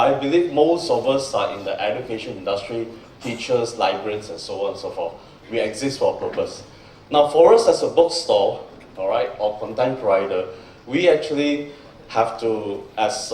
I believe most of us are in the education industry, teachers, librarians, and so on and so forth. We exist for a purpose. Now, for us as a bookstore, all right, or content provider, we actually have to, as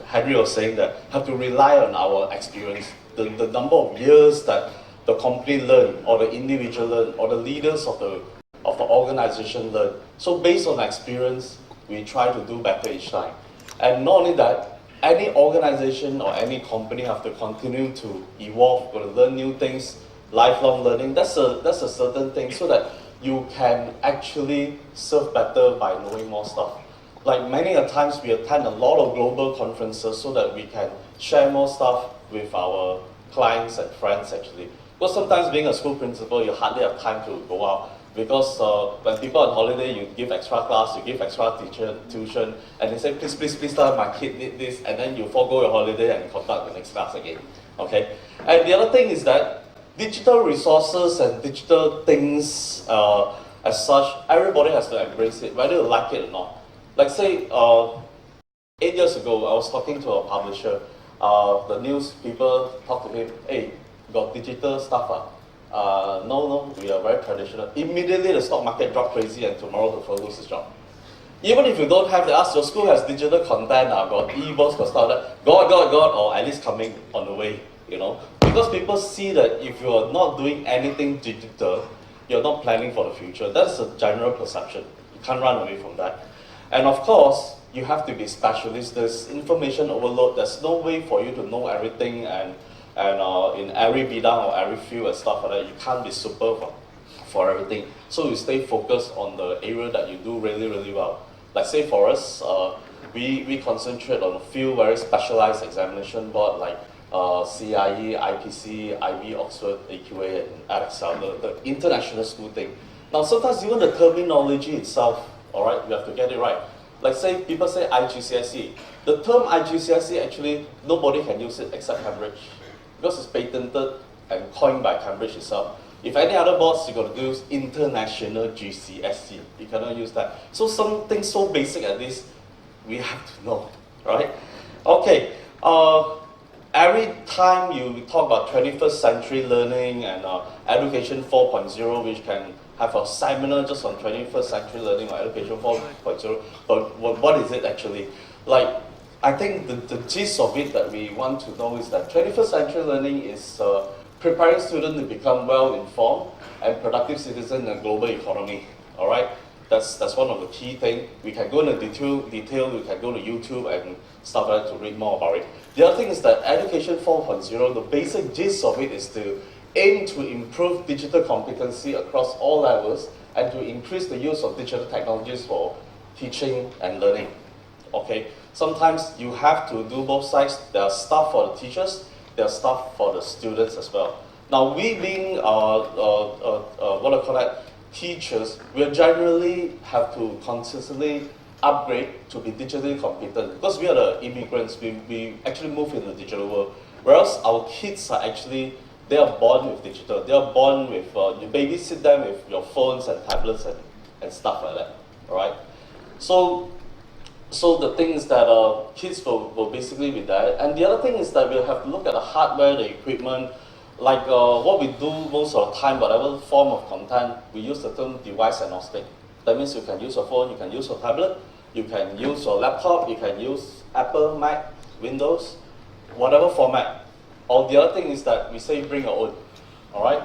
Henry was saying, that have to rely on our experience, the number of years that the company learn, or the individual learn, or the leaders of the organization learn. So based on experience, we try to do better each time. And not only that, any organization or any company have to continue to evolve, got to learn new things, lifelong learning. That's a certain thing, so that you can actually serve better by knowing more stuff. Like many a times we attend a lot of global conferences so that we can share more stuff with our clients and friends actually. Because sometimes being a school principal, you hardly have time to go out. Because when people are on holiday, you give extra class, you give extra tuition, and they say, please, please, please, my kid need this, and then you forego your holiday and conduct the next class again. Okay? And the other thing is that digital resources and digital things as such, everybody has to embrace it, whether you like it or not. Like say, 8 years ago, I was talking to a publisher. The news people talked to him, hey, got digital stuff. No, we are very traditional. Immediately the stock market dropped crazy and tomorrow the fellow loses his job. Even if you don't have, they ask your school has digital content, got e-books, got stuff like that, got, or at least coming on the way, you know. Because people see that if you are not doing anything digital, you're not planning for the future. That's a general perception. You can't run away from that. And of course, you have to be specialist. There's information overload. There's no way for you to know everything and in every bidang or every field and stuff like that, you can't be super for everything. So you stay focused on the area that you do really, really well. Like say for us, we concentrate on a few very specialized examination board like CIE, IPC, IB, Oxford, AQA, and AdExcel, the international school thing. Now sometimes even the terminology itself, all right, you have to get it right. Like say, people say IGCSE. The term IGCSE actually, nobody can use it except Cambridge. Because it's patented and coined by Cambridge itself. If any other boards, you got to use international GCSE. You cannot use that. So something so basic as this, we have to know, right? Okay. Every time you talk about 21st century learning and education 4.0, which can have a seminar just on 21st century learning or education 4.0, but what is it actually? Like, I think the gist of it that we want to know is that 21st century learning is preparing students to become well-informed and productive citizens in a global economy, all right? That's one of the key things. We can go into detail, we can go to YouTube and stuff like that to read more about it. The other thing is that Education 4.0, the basic gist of it is to aim to improve digital competency across all levels and to increase the use of digital technologies for teaching and learning, okay? Sometimes you have to do both sides. There are stuff for the teachers, there are stuff for the students as well. Now we being, what I call that, teachers, we generally have to consistently upgrade to be digitally competent because we are the immigrants, we actually move in the digital world. Whereas our kids are actually, they are born with digital. They are born with, you babysit them with your phones and tablets and stuff like that, all right? So the thing is that kids will basically be that. And the other thing is that we'll have to look at the hardware, the equipment, like what we do most of the time, whatever form of content, we use the term device agnostic. That means you can use your phone, you can use your tablet, you can use your laptop, you can use Apple, Mac, Windows, whatever format. Or the other thing is that we say bring your own, all right?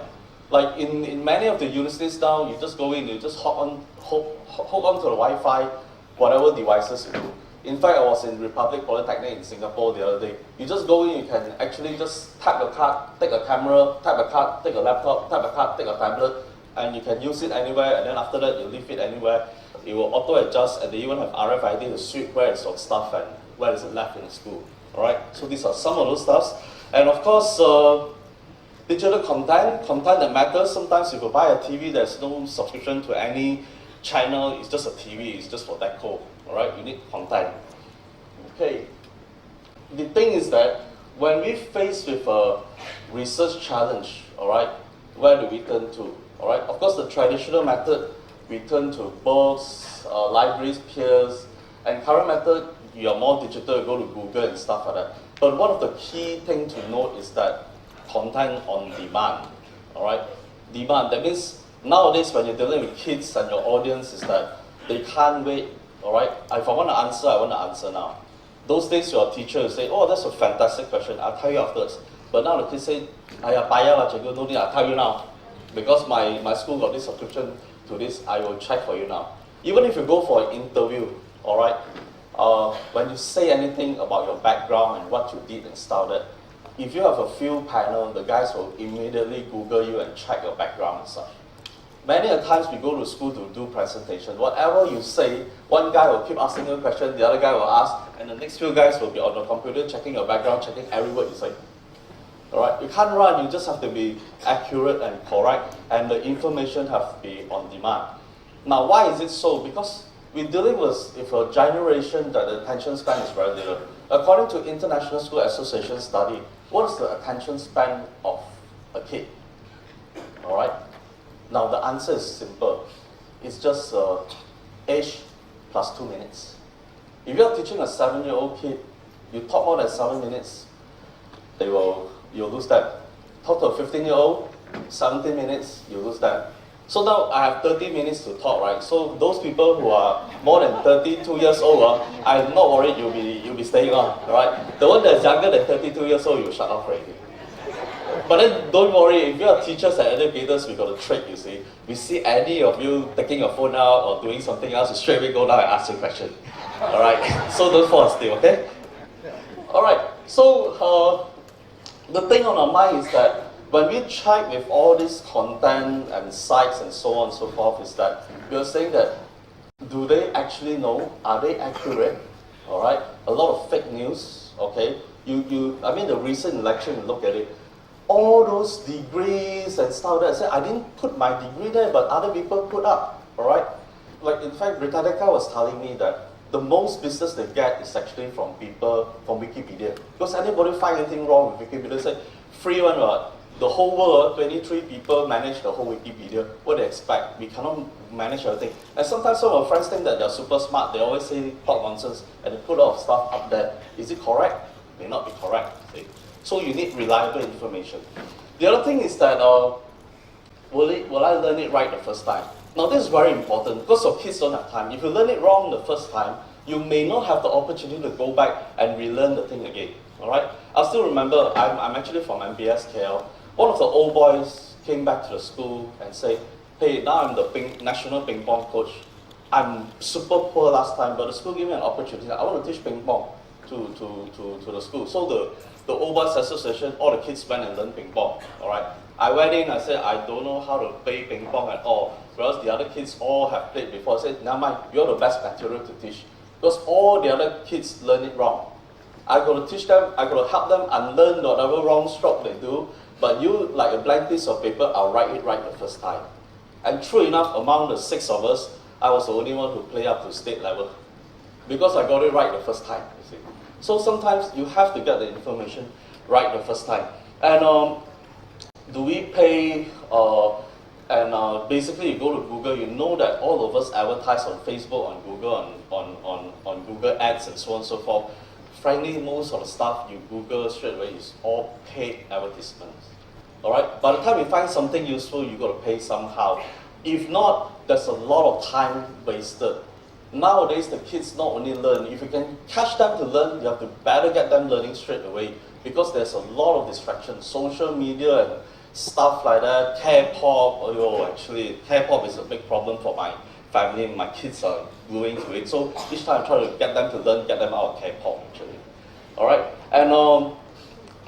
Like in many of the universities now, you just go in, you just hook on to the Wi-Fi, whatever devices you do. In fact, I was in Republic Polytechnic in Singapore the other day. You just go in, you can actually just tap a card, take a camera, tap a card, take a laptop, tap a card, take a tablet, and you can use it anywhere, and then after that, you leave it anywhere. It will auto-adjust, and they even have RFID to sweep where is your stuff and where is it left in the school. All right, so these are some of those stuffs. And of course, digital content that matters. Sometimes if you buy a TV, there's no subscription to any channel, it's just a TV, it's just for deco, all right? You need content. Okay. The thing is that when we face with a research challenge, all right, where do we turn to, all right? Of course, the traditional method, we turn to books, libraries, peers, and current method, you are more digital, you go to Google and stuff like that. But one of the key things to note is that content on demand, all right? Demand, that means nowadays when you're dealing with kids and your audience is that they can't wait, all right? If I want to answer, I want to answer now. Those days your teacher will say, oh, that's a fantastic question, I'll tell you afterwards. But now the kids say, "Aiya, paya lah, cikgu, no need, I'll tell you now. Because my school got this subscription to this, I will check for you now." Even if you go for an interview, all right, when you say anything about your background and what you did and stuff that, if you have a few panel, the guys will immediately Google you and check your background and such. Many a times we go to school to do presentation. Whatever you say, one guy will keep asking you a question, the other guy will ask, and the next few guys will be on the computer checking your background, checking every word you say. Alright, you can't run, you just have to be accurate and correct, and the information have to be on demand. Now, why is it so? Because we're dealing with a generation that the attention span is very little. According to International School Association study, what is the attention span of a kid? Alright? Now the answer is simple. It's just age plus 2 minutes. If you're teaching a 7-year-old kid, you talk more than 7 minutes, you'll lose that. Talk to a 15-year-old, 17 minutes, you lose that. So now I have 30 minutes to talk, right? So those people who are more than 32 years old, I'm not worried you'll be staying on, right? The one that's younger than 32 years old, you shut off already. But then don't worry, if you are teachers and educators, we got a trick, you see. We see any of you taking your phone out or doing something else, you straight away go down and ask you a question. Alright, so don't fall asleep, okay? Alright, so the thing on our mind is that when we check with all this content and sites and so on and so forth, is that we are saying that, do they actually know? Are they accurate? Alright, a lot of fake news, okay? I mean the recent election, you look at it, all those degrees and stuff that I said, I didn't put my degree there, but other people put up, alright? Like in fact, Britannica was telling me that the most business they get is actually from people, from Wikipedia. Because anybody find anything wrong with Wikipedia, say, free one, right? The whole world, 23 people manage the whole Wikipedia. What do they expect? We cannot manage everything. And sometimes some of our friends think that they're super smart. They always say talk nonsense and they put a lot of stuff up there. Is it correct? May not be correct. See? So you need reliable information. The other thing is that, will I learn it right the first time? Now this is very important because your kids don't have time. If you learn it wrong the first time, you may not have the opportunity to go back and relearn the thing again. Alright? I still remember, I'm actually from MBS KL. One of the old boys came back to the school and said, hey, now I'm the national ping pong coach. I'm super poor last time, but the school gave me an opportunity. I want to teach ping pong to the school. So the old boys association, all the kids went and learned ping pong. Alright. I went in, I said, I don't know how to play ping pong at all. Whereas the other kids all have played before. I said, never mind, you're the best material to teach. Because all the other kids learn it wrong. I got to teach them, I got to help them unlearn whatever wrong stroke they do. But you, like a blank piece of paper, I'll write it right the first time. And true enough, among the 6 of us, I was the only one who played up to state level. Because I got it right the first time, you see. So sometimes you have to get the information right the first time. And do we pay, basically you go to Google, you know that all of us advertise on Facebook, on Google, on Google Ads and so on and so forth. Frankly, most of the stuff you Google straight away is all paid advertisements. Alright? By the time you find something useful, you got to pay somehow. If not, there's a lot of time wasted. Nowadays, the kids not only learn, if you can catch them to learn, you have to better get them learning straight away because there's a lot of distractions. Social media and stuff like that, K-pop, actually, K-pop is a big problem for my family. My kids are gluing to it. So each time I try to get them to learn, get them out of K-pop actually. Alright? And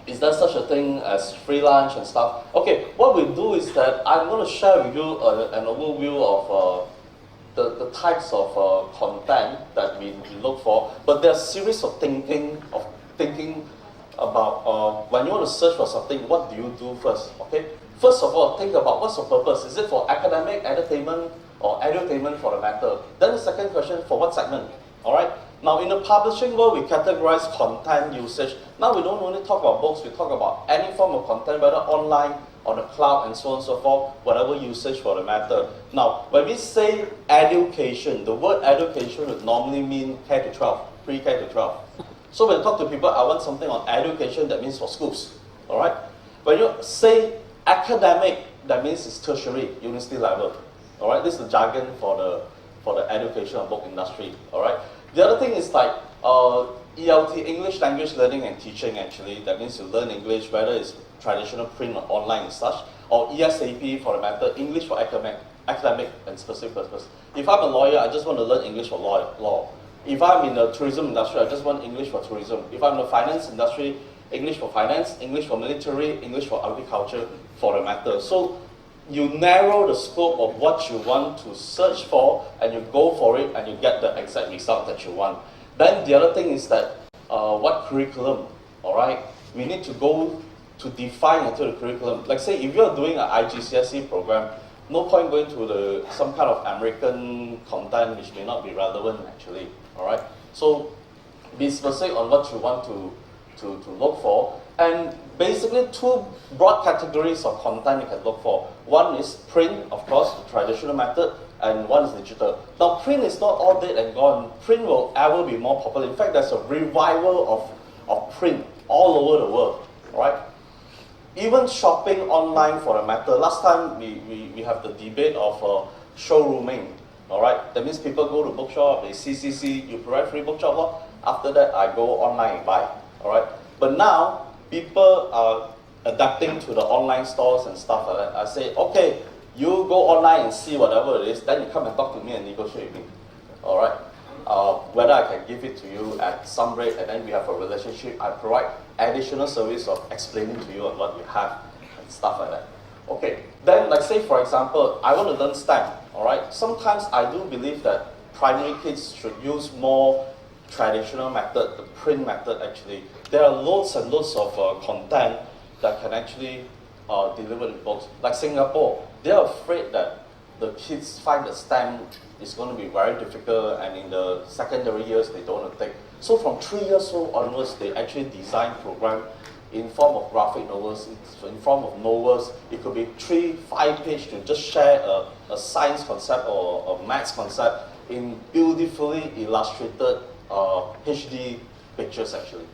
is there such a thing as free lunch and stuff? Okay, what we do is that I'm going to share with you an overview of the types of content that we look for. But there's a series of thinking about when you want to search for something, what do you do first? Okay? First of all, think about what's the purpose. Is it for academic, entertainment, or edutainment for the matter? Then the second question, for what segment? Alright? Now in the publishing world, we categorize content usage. Now we don't only talk about books, we talk about any form of content, whether online, on the cloud, and so on and so forth, whatever usage for the matter. Now, when we say education, the word education would normally mean K to 12, pre-K to 12. So when you talk to people, I want something on education, that means for schools, all right? When you say academic, that means it's tertiary, university level, all right? This is the jargon for the education and book industry, all right? The other thing is like ELT, English Language Learning and Teaching actually, that means you learn English, whether it's traditional print or online and such, or ESAP for the matter, English for academic and specific purpose. If I'm a lawyer, I just want to learn English for law. If I'm in the tourism industry, I just want English for tourism. If I'm in the finance industry, English for finance, English for military, English for agriculture for the matter. So you narrow the scope of what you want to search for and you go for it and you get the exact result that you want. Then the other thing is that what curriculum, all right? We need to go to define into the curriculum. Like say if you're doing an IGCSE program, no point going to some kind of American content which may not be relevant actually, all right? So be specific on what you want to look for. And basically two broad categories of content you can look for. One is print, of course, the traditional method, and one is digital. Now print is not all dead and gone. Print will ever be more popular. In fact, there's a revival of print all over the world, all right? Even shopping online for a matter. Last time we have the debate of showrooming, all right? That means people go to bookshop, they see, you provide free bookshop, after that I go online and buy, all right? But now, people are adapting to the online stores and stuff like that. I say, okay, you go online and see whatever it is, then you come and talk to me and negotiate with me, all right? Whether I can give it to you at some rate and then we have a relationship, I provide additional service of explaining to you on what we have and stuff like that. Okay, then like say for example, I want to learn STEM, all right? Sometimes I do believe that primary kids should use more traditional method, the print method actually. There are loads and loads of content that can actually deliver in books. Like Singapore, they're afraid that the kids find that STEM is going to be very difficult and in the secondary years they don't want to take. So from 3 years old onwards, they actually design program in form of graphic novels, in form of novels. It could be 3-5 page to just share a science concept or a maths concept in beautifully illustrated HD pictures actually.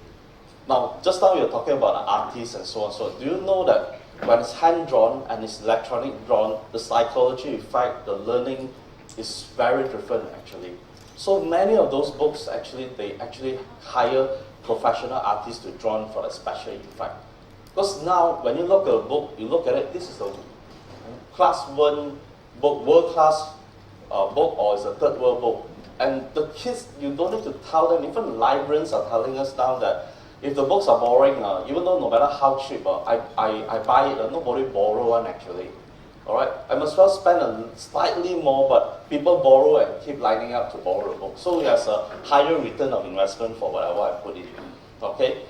Now, just now you're talking about the artists and so on. So do you know that when it's hand-drawn and it's electronic drawn, the psychology effect, the learning is very different actually. So many of those books actually, they actually hire professional artists to draw for a special effect. Because now, when you look at a book, you look at it, this is a class 1 book, world-class book, or it's a third world book. And the kids, you don't need to tell them, even librarians are telling us now that if the books are boring, even though no matter how cheap, I buy it, nobody borrow one actually. All right, I must well spend a slightly more, but people borrow and keep lining up to borrow a book. So there's a higher return of investment for whatever I put in. Okay,